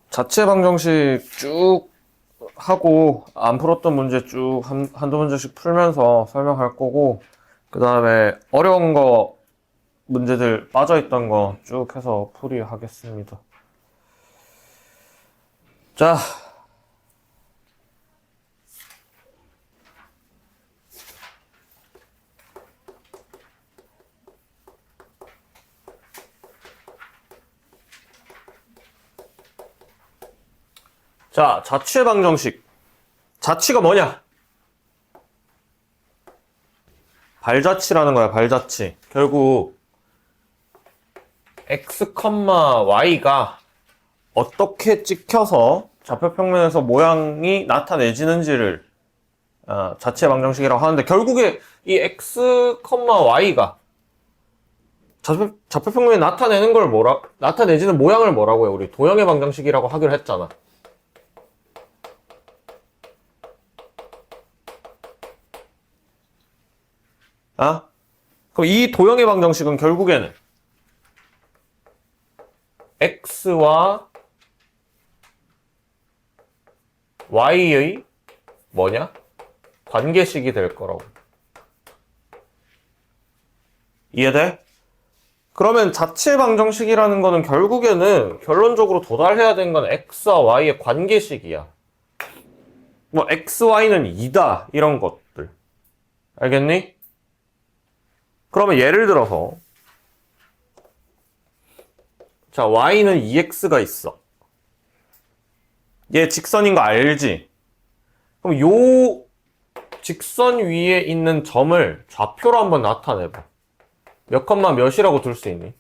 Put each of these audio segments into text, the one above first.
자체 방정식 쭉 하고 안 풀었던 문제 쭉 한두 문제씩 풀면서 설명할 거고, 그 다음에 어려운 거 문제들 빠져있던 거 쭉 해서 풀이하겠습니다. 자, 자취의 방정식. 자취가 뭐냐? 발자취라는 거야, 발자취. 결국 x, y가 어떻게 찍혀서 좌표평면에서 모양이 나타내지는지를 자취의 방정식이라고 하는데, 결국에 이 x, y가 좌표평면에 나타내는 걸 나타내지는 모양을 뭐라고 해? 우리 도형의 방정식이라고 하기로 했잖아. 그럼 이 도형의 방정식은 결국에는 x와 y의 뭐냐? 관계식이 될 거라고. 이해돼? 그러면 자체 방정식이라는 거는 결국에는 결론적으로 도달해야 되는 건 x와 y의 관계식이야. 뭐 x, y는 2다 이런 것들. 알겠니? 그러면 예를 들어서 자, y는 2x가 있어. 얘 직선인 거 알지? 그럼 요 직선 위에 있는 점을 좌표로 한번 나타내봐. 몇 컴마 몇이라고 둘 수 있니?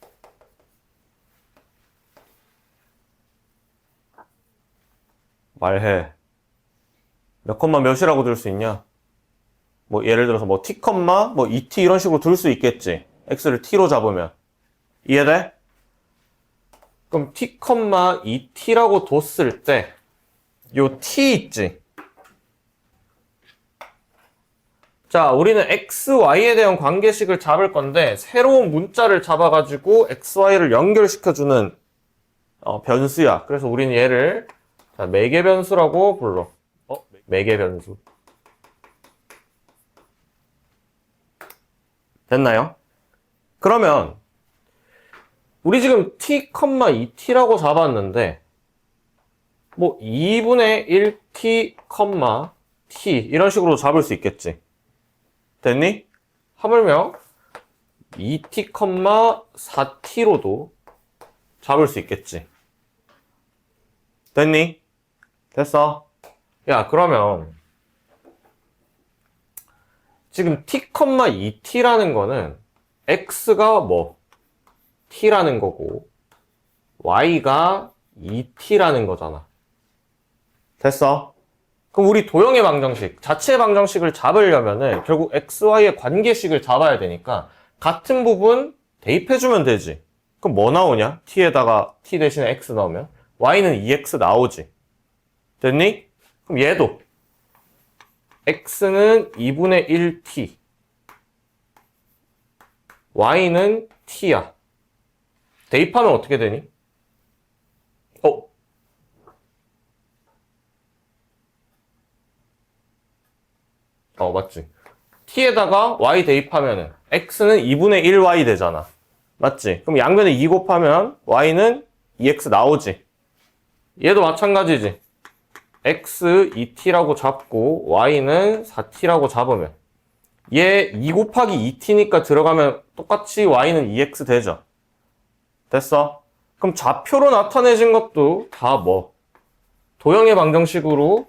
말해. 몇 컴마 몇이라고 둘 수 있냐? 뭐 예를 들어서 뭐 t 컴마 뭐 2t 이런 식으로 둘 수 있겠지. x를 t로 잡으면. 이해돼? 그럼 t 컴마 2t라고 뒀을 때 요 t 있지? 자, 우리는 x, y에 대한 관계식을 잡을 건데 새로운 문자를 잡아가지고 x, y를 연결시켜주는 변수야. 그래서 우리는 얘를 매개변수라고 불러. 매개변수. 됐나요? 그러면 우리 지금 t, 2t라고 잡았는데 뭐 2분의 1t, t 이런 식으로 잡을 수 있겠지. 됐니? 하물며 2t, 4t로도 잡을 수 있겠지. 됐니? 됐어? 야, 그러면 지금 t, 2t라는 거는 x가 뭐 t라는 거고 y가 2t라는 거잖아. 됐어? 그럼 우리 도형의 방정식, 자체의 방정식을 잡으려면은 결국 x, y의 관계식을 잡아야 되니까 같은 부분 대입해주면 되지. 그럼 뭐 나오냐? t에다가 t 대신에 x 나오면 y는 2x 나오지. 됐니? 그럼 얘도 x는 2분의 1t y는 t야. 대입하면 어떻게 되니? 맞지. t에다가 y 대입하면은 x는 2분의 1y 되잖아. 맞지? 그럼 양변에 2 곱하면 y는 2x 나오지. 얘도 마찬가지지. x 2t라고 잡고 y는 4t라고 잡으면 얘 2 곱하기 2t니까 들어가면 똑같이 y는 2x 되죠. 됐어? 그럼 좌표로 나타내진 것도 다 뭐? 도형의 방정식으로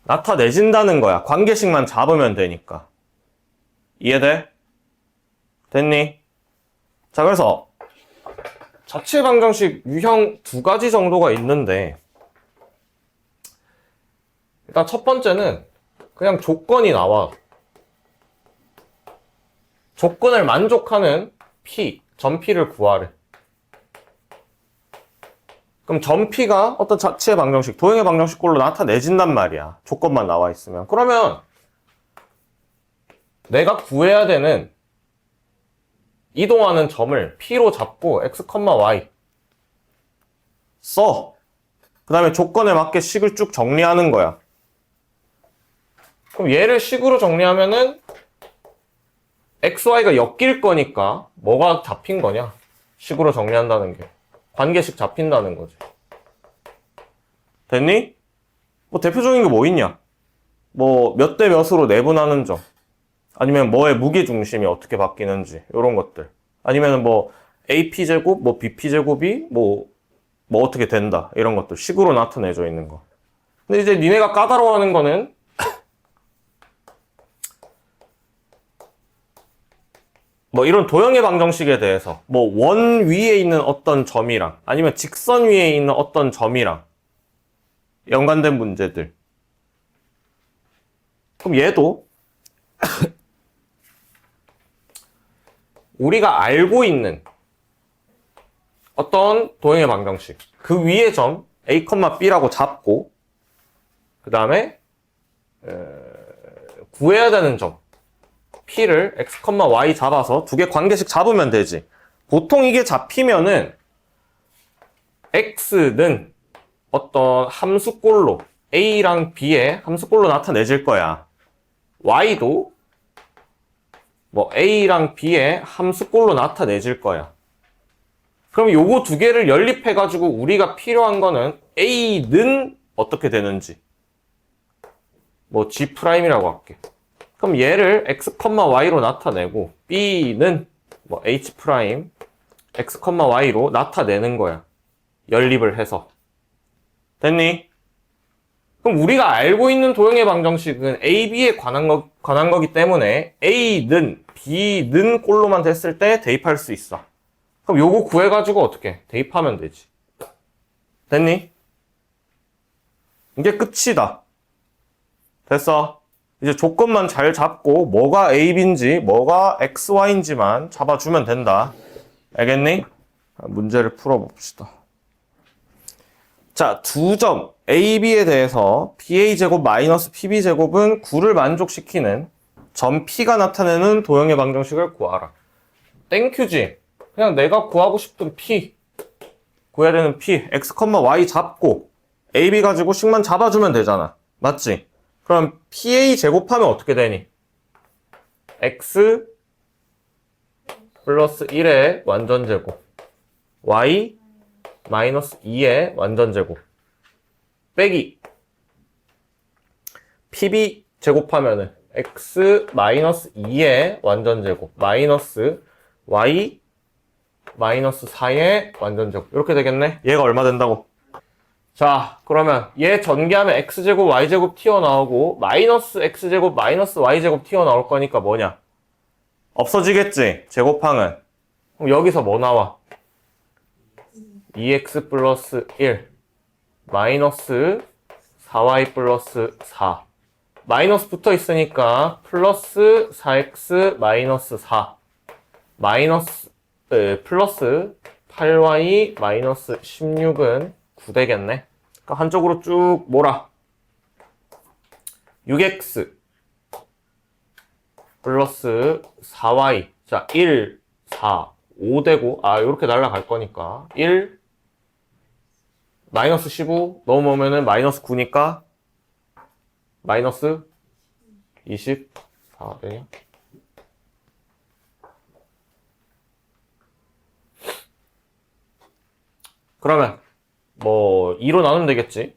나타내진다는 거야. 관계식만 잡으면 되니까. 이해돼? 됐니? 자, 그래서 자체 방정식 유형 2가지 정도가 있는데 일단 첫 번째는 그냥 조건이 나와. 조건을 만족하는 P, 점 P를 구하래. 그럼 점 P가 어떤 자체의 방정식, 도형의 방정식꼴로 나타내진단 말이야. 조건만 나와 있으면. 그러면 내가 구해야 되는 이동하는 점을 P로 잡고 x, y 써. 그 다음에 조건에 맞게 식을 쭉 정리하는 거야. 그럼 얘를 식으로 정리하면은 x, y가 엮일 거니까 뭐가 잡힌 거냐? 식으로 정리한다는 게. 관계식 잡힌다는 거지. 됐니? 뭐 대표적인 게 뭐 있냐? 뭐 몇 대 몇으로 내분하는 점. 아니면 뭐의 무게중심이 어떻게 바뀌는지. 이런 것들. 아니면 뭐 AP제곱, 뭐 BP제곱이 뭐 어떻게 된다. 이런 것들. 식으로 나타내져 있는 거. 근데 이제 니네가 까다로워하는 거는 뭐 이런 도형의 방정식에 대해서 뭐 원 위에 있는 어떤 점이랑 아니면 직선 위에 있는 어떤 점이랑 연관된 문제들. 그럼 얘도 우리가 알고 있는 어떤 도형의 방정식 그 위에 점 A, B라고 잡고 그 다음에 구해야 되는 점 P를 x, y 잡아서 두 개 관계식 잡으면 되지. 보통 이게 잡히면은 x는 어떤 함수꼴로 a랑 b의 함수꼴로 나타내질 거야. y도 뭐 a랑 b의 함수꼴로 나타내질 거야. 그럼 요거 두 개를 연립해가지고 우리가 필요한 거는 a는 어떻게 되는지 뭐 g'이라고 할게. 그럼 얘를 x, y로 나타내고 b는 뭐 h', x, y로 나타내는 거야. 연립을 해서. 됐니? 그럼 우리가 알고 있는 도형의 방정식은 a, b에 관한 거기 때문에 a는 b는 꼴로만 됐을 때 대입할 수 있어. 그럼 요거 구해가지고 어떻게 대입하면 되지. 됐니? 이게 끝이다. 됐어? 이제 조건만 잘 잡고 뭐가 A, B인지 뭐가 X, Y인지만 잡아주면 된다. 알겠니? 문제를 풀어봅시다. 자, 두 점 A, B에 대해서 PA제곱 마이너스 PB제곱은 9를 만족시키는 점 P가 나타내는 도형의 방정식을 구하라. 땡큐지. 그냥 내가 구하고 싶은 P 구해야 되는 P X, Y 잡고 A, B 가지고 식만 잡아주면 되잖아. 맞지? 그럼 PA 제곱하면 어떻게 되니? X 플러스 1의 완전제곱 Y 마이너스 2의 완전제곱 빼기 PB 제곱하면은 X 마이너스 2의 완전제곱 마이너스 Y 마이너스 4의 완전제곱 이렇게 되겠네? 얘가 얼마 된다고? 자, 그러면 얘 전개하면 x제곱 y제곱 튀어나오고 마이너스 x제곱 마이너스 y제곱 튀어나올 거니까 뭐냐? 없어지겠지? 제곱항은. 그럼 여기서 뭐 나와? 2x 플러스 1 마이너스 4y 플러스 4 마이너스 붙어 있으니까 플러스 4x 마이너스 4 마이너스 플러스 8y 마이너스 16은 9 되겠네. 그러니까 한쪽으로 쭉 몰아. 6x 플러스 4y 자 1, 4, 5 되고 요렇게 날아갈 거니까 1 마이너스 15 넘어오면은 마이너스 9니까 마이너스 24 되냐? 그러면 뭐 2로 나누면 되겠지.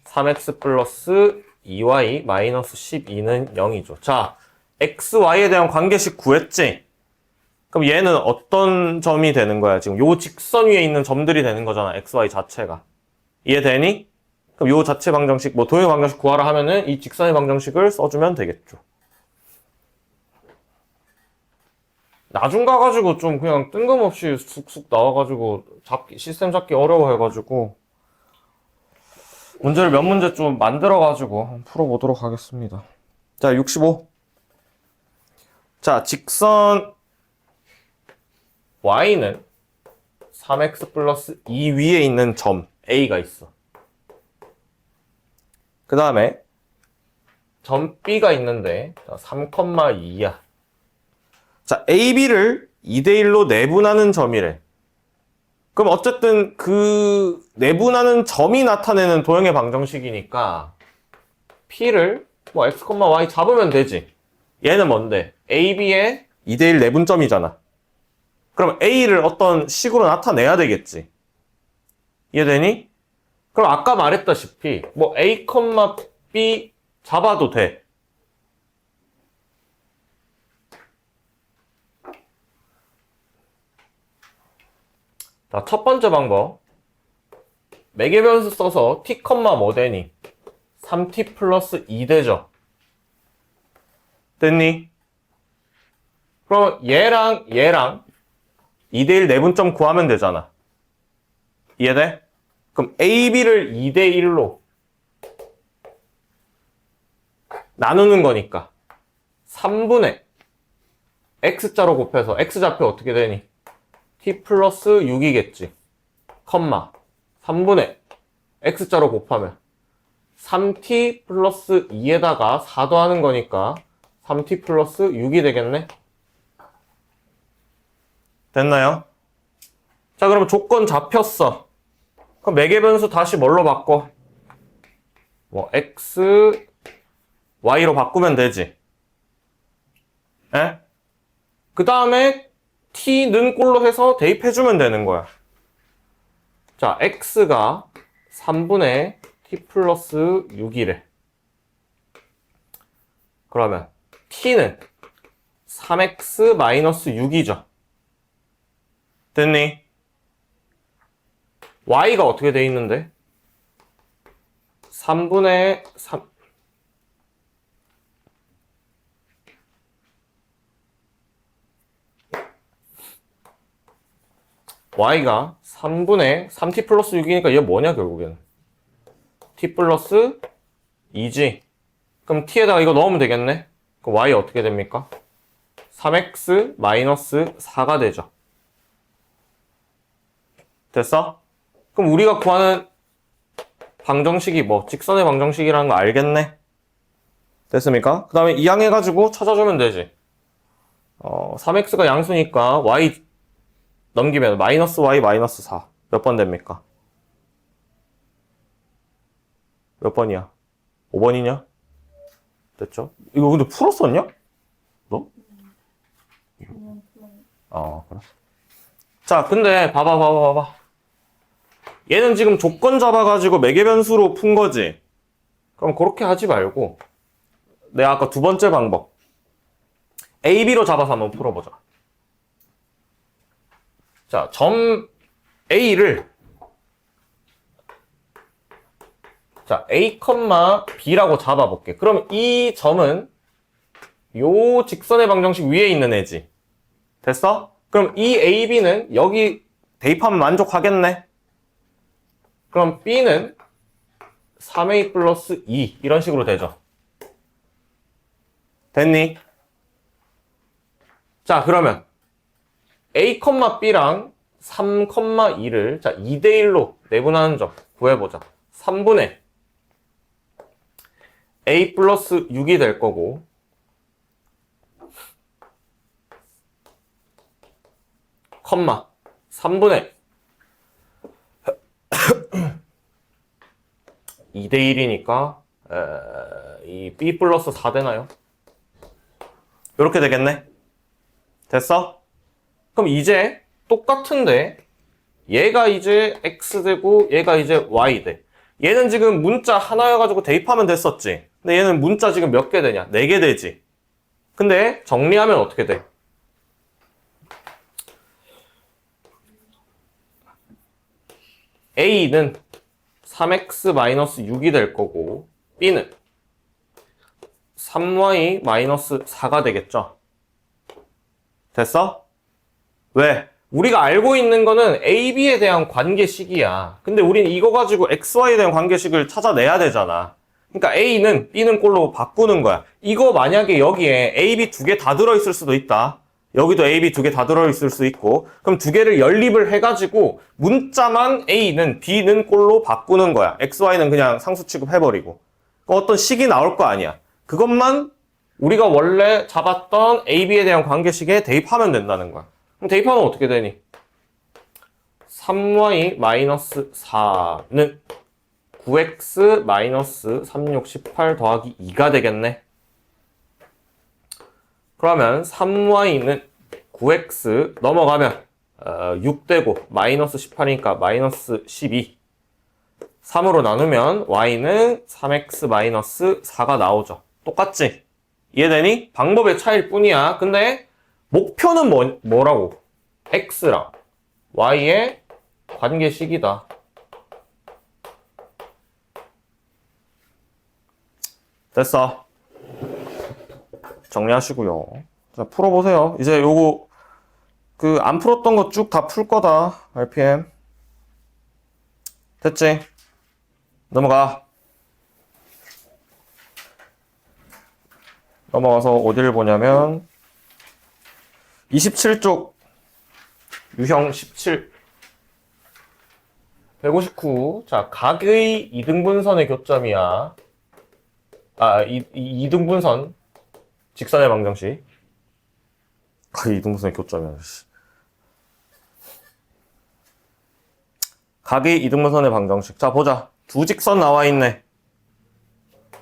3x 플러스 2y 마이너스 12는 0이죠. 자, x, y에 대한 관계식 구했지? 그럼 얘는 어떤 점이 되는 거야? 지금 요 직선 위에 있는 점들이 되는 거잖아. x, y 자체가. 이해되니? 그럼 요 자체 방정식, 뭐 도형의 방정식 구하라 하면은 이 직선의 방정식을 써주면 되겠죠. 나중 가가지고 좀 그냥 뜬금없이 쑥쑥 나와가지고 시스템 잡기 어려워해가지고 문제를 몇 문제 좀 만들어가지고 풀어보도록 하겠습니다. 자, 65. 자, 직선 y는 3x 플러스 2 위에 있는 점 a가 있어. 그 다음에 점 b가 있는데 3,2야. 자, AB를 2대1로 내분하는 점이래. 그럼 어쨌든 그 내분하는 점이 나타내는 도형의 방정식이니까 P를 뭐 x, y 잡으면 되지. 얘는 뭔데? AB의 2대1 내분점이잖아. 그럼 A를 어떤 식으로 나타내야 되겠지. 이해되니? 그럼 아까 말했다시피 뭐 A, B 잡아도 돼. 자, 첫 번째 방법. 매개변수 써서 t, 뭐 되니? 3t 플러스 2 되죠. 됐니? 그럼 얘랑 2대1 내분점 구하면 되잖아. 이해돼? 그럼 AB를 2대1로 나누는 거니까 3분의 X자로 곱해서 X좌표 어떻게 되니? T 플러스 6이겠지. 컴마 3분의 X자로 곱하면 3T 플러스 2에다가 4 더하는 거니까 3T 플러스 6이 되겠네. 됐나요? 자, 그럼 조건 잡혔어. 그럼 매개변수 다시 뭘로 바꿔? 뭐 X, Y로 바꾸면 되지. 에? 그 다음에 T는 꼴로 해서 대입해주면 되는 거야. 자, X가 3분의 T 플러스 6이래. 그러면 T는 3X 마이너스 6이죠. 됐니? Y가 어떻게 돼 있는데? 3분의 3 Y가 3분의 3t 플러스 6이니까 얘 뭐냐 결국에는 t 플러스 2지. 그럼 t에다가 이거 넣으면 되겠네. 그럼 Y 어떻게 됩니까? 3x 마이너스 4가 되죠. 됐어? 그럼 우리가 구하는 방정식이 뭐 직선의 방정식이라는 거 알겠네? 됐습니까? 그 다음에 이항해가지고 찾아주면 되지. 3x가 양수니까 y 넘기면 마이너스 y 마이너스 4 몇 번 됩니까? 몇 번이야? 5번이냐? 됐죠? 이거 근데 풀었었냐? 너? 그래. 자, 근데 봐봐. 얘는 지금 조건 잡아가지고 매개변수로 푼 거지. 그럼 그렇게 하지 말고 내가 아까 두 번째 방법 A, B로 잡아서 한번 풀어보자. 자, 점 A를 자, A, B라고 잡아볼게. 그럼 이 점은 요 직선의 방정식 위에 있는 애지. 됐어? 그럼 이 A, B는 여기 대입하면 만족하겠네? 그럼 B는 3A 플러스 2 이런 식으로 되죠. 됐니? 자, 그러면 A, B랑 3, 2를 자 2대1로 내분하는 점 구해보자. 3분의 A 플러스 6이 될 거고 컴마 3분의 2대1이니까 이 B 플러스 4 되나요? 이렇게 되겠네. 됐어? 그럼 이제 똑같은데 얘가 이제 X 되고 얘가 이제 Y 돼. 얘는 지금 문자 하나여가지고 대입하면 됐었지. 근데 얘는 문자 지금 몇 개 되냐? 4개 되지. 근데 정리하면 어떻게 돼? A는 3x-6이 될 거고 B는 3y-4가 되겠죠. 됐어? 왜? 우리가 알고 있는 거는 A, B에 대한 관계식이야. 근데 우린 이거 가지고 X, Y에 대한 관계식을 찾아내야 되잖아. 그러니까 A는 B는 꼴로 바꾸는 거야. 이거 만약에 여기에 A, B 두 개 다 들어있을 수도 있다. 여기도 A, B 두 개 다 들어있을 수 있고 그럼 두 개를 연립을 해가지고 문자만 A는 B는 꼴로 바꾸는 거야. X, Y는 그냥 상수 취급해버리고 어떤 식이 나올 거 아니야. 그것만 우리가 원래 잡았던 A, B에 대한 관계식에 대입하면 된다는 거야. 그럼 대입하면 어떻게 되니? 3y-4는 9x-3618 더하기 2가 되겠네. 그러면 3y는 9x 넘어가면 6 되고 마이너스 18이니까 마이너스 12. 3으로 나누면 y는 3x-4가 나오죠. 똑같지? 이해되니? 방법의 차이일 뿐이야. 근데 목표는 뭐라고? x랑 y의 관계식이다. 됐어. 정리하시고요. 자, 풀어보세요. 이제 요거 안 풀었던 거 쭉 다 풀 거다. RPM. 됐지? 넘어가. 넘어가서 어디를 보냐면 27쪽 유형 17 159. 자, 각의 이등분선의 교점이야. 이등분선 직선의 방정식. 각의 이등분선의 교점이야. 각의 이등분선의 방정식. 자, 보자. 두 직선 나와 있네.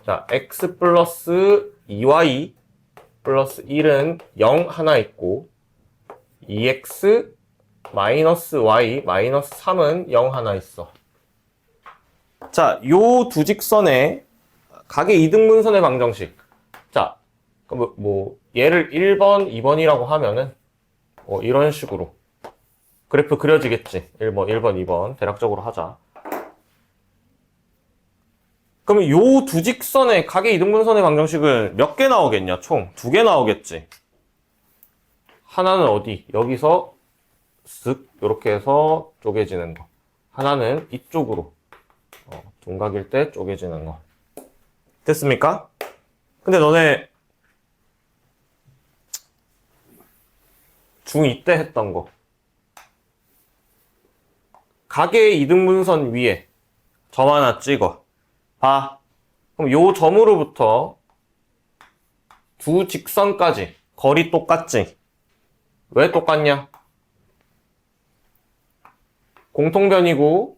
자, x 플러스 2y 플러스 1은 0 하나 있고 2x 마이너스 y 마이너스 3은 0 하나 있어. 자, 요 두 직선의 각의 이등분선의 방정식. 자, 얘를 1번, 2번이라고 하면은 이런 식으로 그래프 그려지겠지. 1번, 2번 대략적으로 하자. 그러면 요 두 직선의 각의 이등분선의 방정식은 몇 개 나오겠냐? 총 2개 나오겠지. 하나는 어디? 여기서 쓱 이렇게 해서 쪼개지는 거. 하나는 이쪽으로 둔각일 때 쪼개지는 거. 됐습니까? 근데 너네 중2 때 했던 거. 각의 이등분선 위에 점 하나 찍어. 봐. 그럼 요 점으로부터 두 직선까지 거리 똑같지? 왜 똑같냐? 공통변이고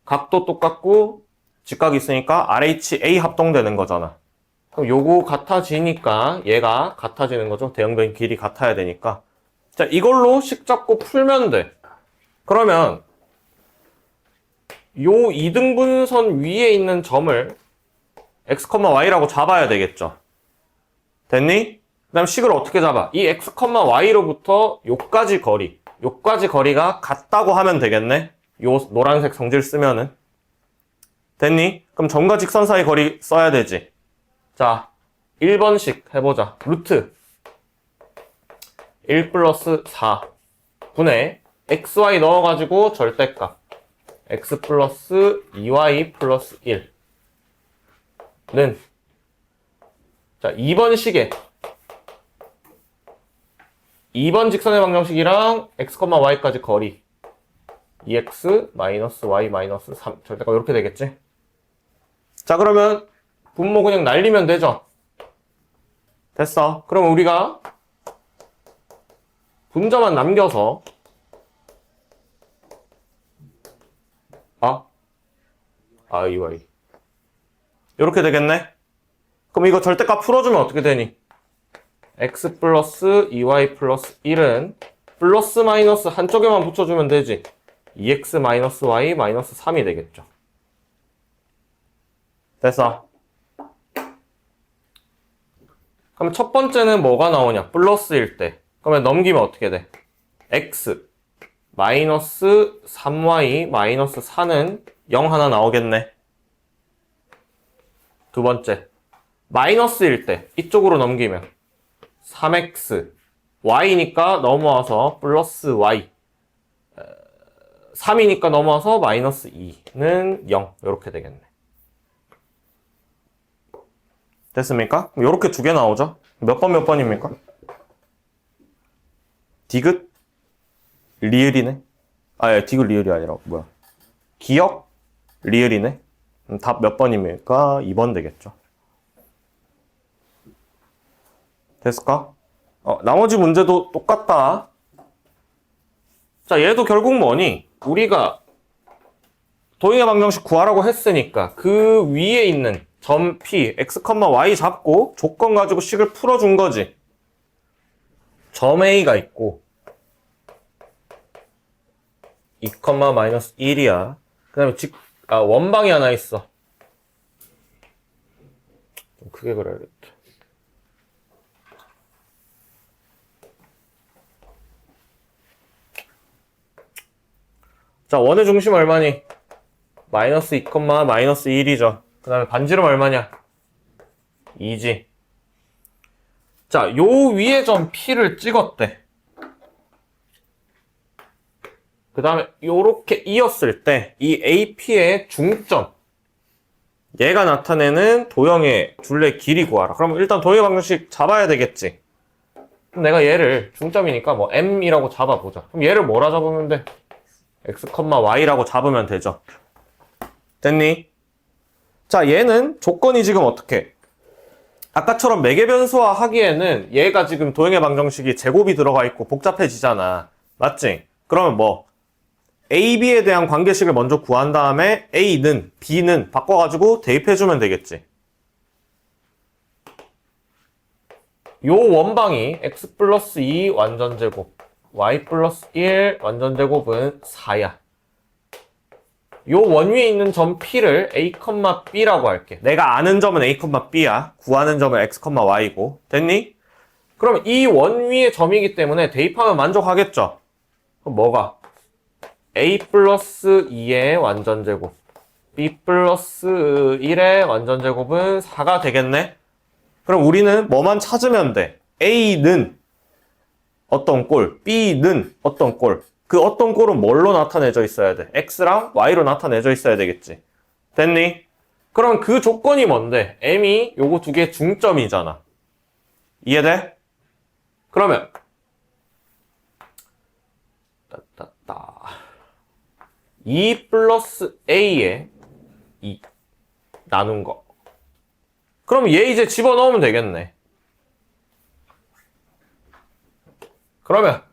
각도 똑같고 직각이 있으니까 RHA 합동되는 거잖아. 그럼 요거 같아지니까 얘가 같아지는 거죠. 대형변 길이 같아야 되니까. 자, 이걸로 식 잡고 풀면 돼. 그러면 요 이등분선 위에 있는 점을 x, y라고 잡아야 되겠죠. 됐니? 그 다음 식을 어떻게 잡아? 이 x, y로부터 요까지 거리가 같다고 하면 되겠네. 요 노란색 성질 쓰면은. 됐니? 그럼 점과 직선 사이 거리 써야 되지. 자, 1번식 해보자. 루트 1 플러스 4 분의 xy 넣어가지고 절대값 x 플러스 2y 플러스 1는 자, 2번식에 2번 직선의 방정식이랑 x, y까지 거리 2x 마이너스 y 마이너스 3 절대값 이렇게 되겠지? 자, 그러면 분모 그냥 날리면 되죠? 됐어. 그럼 우리가 분자만 남겨서 y 이렇게 되겠네? 그럼 이거 절대값 풀어주면 어떻게 되니? x 플러스 2y 플러스 1은 플러스 마이너스 한쪽에만 붙여주면 되지. 2x 마이너스 y 마이너스 3이 되겠죠. 됐어. 그럼 첫 번째는 뭐가 나오냐? 플러스일 때. 그러면 넘기면 어떻게 돼? x 마이너스 3y 마이너스 4는 0 하나 나오겠네. 두 번째. 마이너스일 때 이쪽으로 넘기면 3x y니까 넘어와서 플러스 y 3이니까 넘어와서 마이너스 2는 0 이렇게 되겠네. 됐습니까? 이렇게 두 개 나오죠? 몇 번입니까? 디귿 리을이네. 디귿 리을이 아니라 뭐야? 기역 리을이네. 답 몇 번입니까? 2번 되겠죠. 됐을까? 나머지 문제도 똑같다. 자, 얘도 결국 뭐니? 우리가 도형의 방정식 구하라고 했으니까 그 위에 있는 점 P, x, y 잡고 조건 가지고 식을 풀어준 거지. 점 A가 있고 2, 마이너스 1이야. 그 다음에 원방이 하나 있어. 좀 크게 그려야겠다. 자, 원의 중심 얼마니? 마이너스 2, 마이너스 1이죠. 그 다음에 반지름 얼마냐? 2지. 자, 요 위에 점 P를 찍었대. 그 다음에 요렇게 이었을 때 이 AP의 중점, 얘가 나타내는 도형의 둘레 길이 구하라. 그럼 일단 도형의 방정식 잡아야 되겠지. 그럼 내가 얘를 중점이니까 뭐 M이라고 잡아보자. 그럼 얘를 뭐라 잡으면 돼? x, y라고 잡으면 되죠. 됐니? 자, 얘는 조건이 지금 어떻게? 아까처럼 매개변수화 하기에는 얘가 지금 도형의 방정식이 제곱이 들어가 있고 복잡해지잖아. 맞지? 그러면 뭐 A, B에 대한 관계식을 먼저 구한 다음에 A는, B는 바꿔가지고 대입해주면 되겠지. 요 원방이 x 플러스 2 완전제곱, y 플러스 1 완전제곱은 4야. 요 원 위에 있는 점 P를 A, B라고 할게. 내가 아는 점은 A, B야. 구하는 점은 X, Y고. 됐니? 그럼 이 원 위에 점이기 때문에 대입하면 만족하겠죠? 그럼 뭐가? A 플러스 2의 완전제곱, B 플러스 1의 완전제곱은 4가 되겠네? 그럼 우리는 뭐만 찾으면 돼? A는 어떤 꼴, B는 어떤 꼴. 그 어떤 꼴은 뭘로 나타내져 있어야 돼? X랑 Y로 나타내져 있어야 되겠지. 됐니? 그럼 그 조건이 뭔데? M이 요거 두 개 중점이잖아. 이해돼? 그러면 2 플러스 A에 2 나눈 거. 그럼 얘 이제 집어넣으면 되겠네. 그러면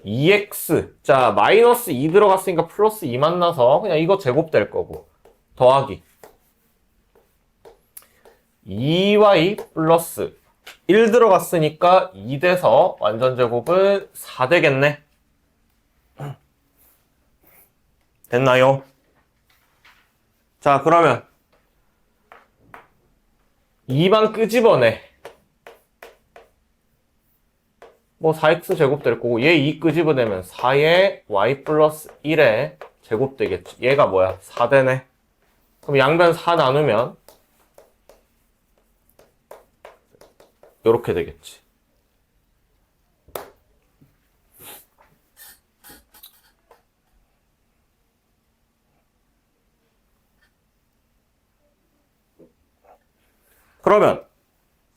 2x, 자 마이너스 2 들어갔으니까 플러스 2 만나서 그냥 이거 제곱될 거고 더하기 2y 플러스 1 들어갔으니까 2 돼서 완전제곱은 4 되겠네. 됐나요? 자, 그러면 2만 끄집어내. 뭐 4x 제곱 될 거고 얘 2 끄집어내면 4의 y 플러스 1의 제곱 되겠지. 얘가 뭐야? 4 되네. 그럼 양변 4 나누면 요렇게 되겠지. 그러면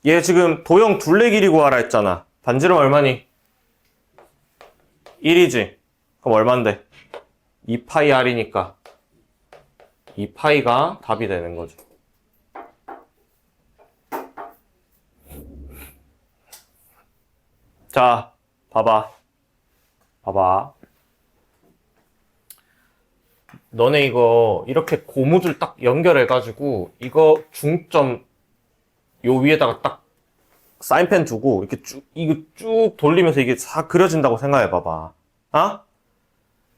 얘 지금 도형 둘레 길이 구하라 했잖아. 반지름 얼마니? 1이지. 그럼 얼만데? 2파이 r이니까 2파이가 답이 되는 거죠. 자, 봐봐. 너네 이거 이렇게 고무줄 딱 연결해가지고 이거 중점 요 위에다가 딱 사인펜 두고 이렇게 이거 쭉 돌리면서 이게 다 그려진다고 생각해 봐봐. 아?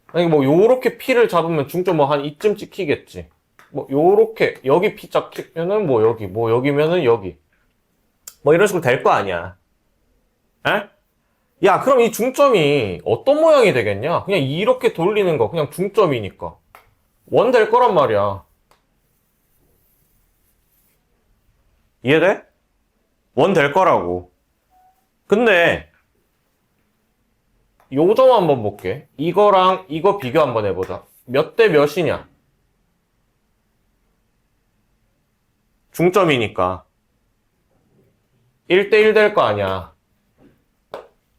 아니 뭐 요렇게 P를 잡으면 중점 뭐 한 이쯤 찍히겠지. 뭐 요렇게 여기 P 잡히면은 뭐 여기면은 여기. 뭐 이런 식으로 될 거 아니야. 에? 야, 그럼 이 중점이 어떤 모양이 되겠냐? 그냥 이렇게 돌리는 거 그냥 중점이니까 원 될 거란 말이야. 이해돼? 원 될 거라고. 근데 요 점 한번 볼게. 이거랑 이거 비교 한번 해보자. 몇 대 몇이냐? 중점이니까 1대1 될 거 아니야.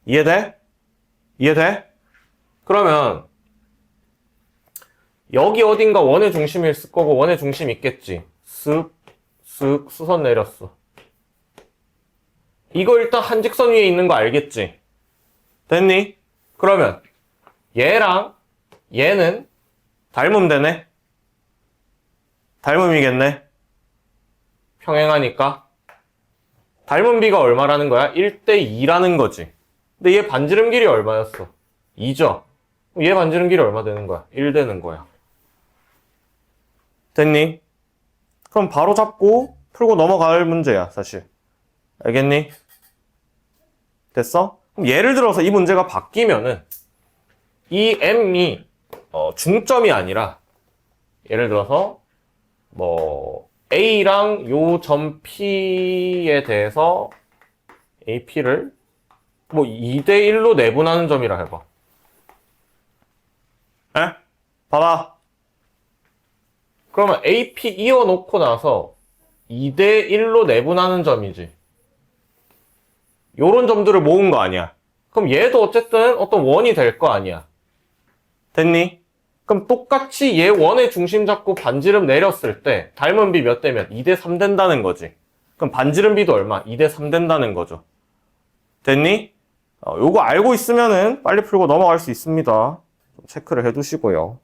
이해돼? 그러면 여기 어딘가 원의 중심이 있을 거고 원의 중심이 있겠지. 쓱 수선 내렸어. 이거 일단 한 직선 위에 있는 거 알겠지? 됐니? 그러면 얘랑 얘는 닮으면 되네? 닮음이겠네? 평행하니까. 닮은 비가 얼마라는 거야? 1대2라는 거지. 근데 얘 반지름 길이 얼마였어? 2죠? 얘 반지름 길이 얼마 되는 거야? 1 되는 거야. 됐니? 그럼 바로 잡고 풀고 넘어갈 문제야, 사실. 알겠니? 됐어? 그럼 예를 들어서 이 문제가 바뀌면은 이 m이 중점이 아니라 예를 들어서 뭐 A랑 요 점 P에 대해서 AP를 뭐 2대1로 내분하는 점이라 해봐. 에? 봐봐. 그러면 AP 이어놓고 나서 2대1로 내분하는 점이지. 요런 점들을 모은 거 아니야. 그럼 얘도 어쨌든 어떤 원이 될 거 아니야. 됐니? 그럼 똑같이 얘 원의 중심 잡고 반지름 내렸을 때 닮은 비 몇 되면 2대3 된다는 거지. 그럼 반지름 비도 얼마? 2대3 된다는 거죠. 됐니? 요거 알고 있으면은 빨리 풀고 넘어갈 수 있습니다. 좀 체크를 해 두시고요.